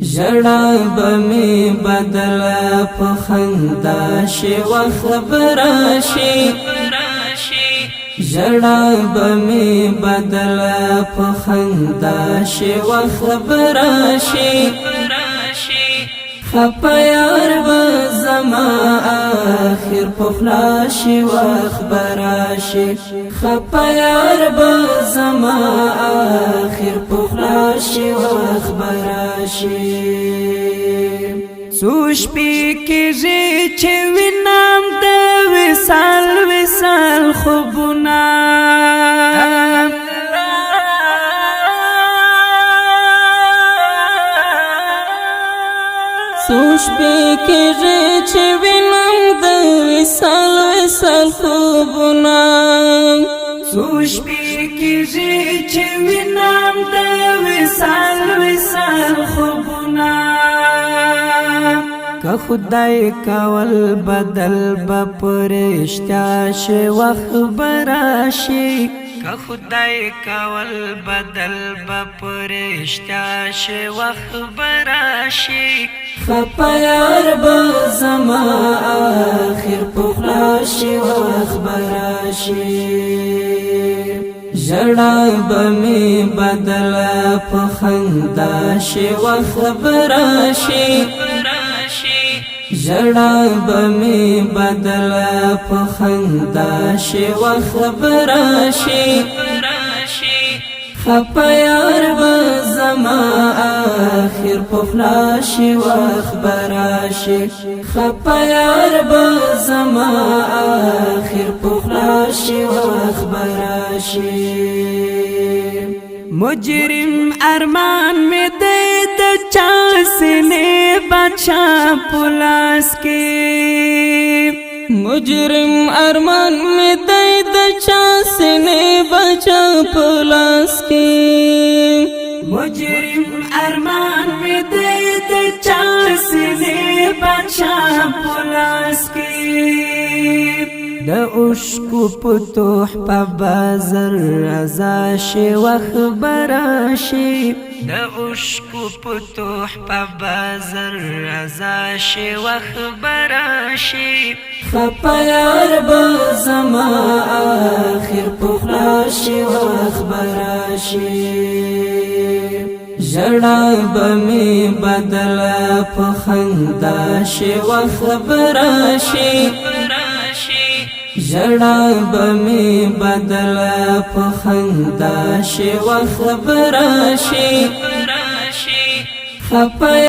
ژړا به می بدل په خندا شي وخبر شي ژړا به می بدل په خندا شي وخبر شي خپه یار به زما آخر پخلا شي وخبر شي خپه یار به زما آخر پخلا شي وخبر شي څو شپې کېږي چې وینم د وصال وصال خوبونه څو شپې کېږي چې وینم د وصال وصال خوبونه څو شپې کېږي چې وینم د وصال وصال خوبونه که خدای کول بدل به پرشتیا شي وخبر شي که خدای کول بدل به پرشتیا شي وخبر شي خپه یار به زما آخر پخلا شي وخبر شي ژړا به می بدل په خندا شي وخبر شي ژړا به می بدل په خندا شي وخبر شي خپه یار به زما آخر پخلا شي وخبر شي خپه یار به زما آخر پخلا شي وخبر شي مجرم ارمان میں دے د چا سنے بچا پلاس کے مجرم ارمان میں دے د چا سنے بچا پلاس کے مجرم ارمان میں دے د چا سنے بچا پلاس کے د عشقو پتوح په بازر رضا شي وخبر شي د عشقو پتوح په بازر رضا شي وخبر شي خپه یار به زما آخر پخلا شي وخبر شي ژړا به می بدل په خندا شي وخبر شي ژړا به می بدل په خندا شي وخبر شي خپه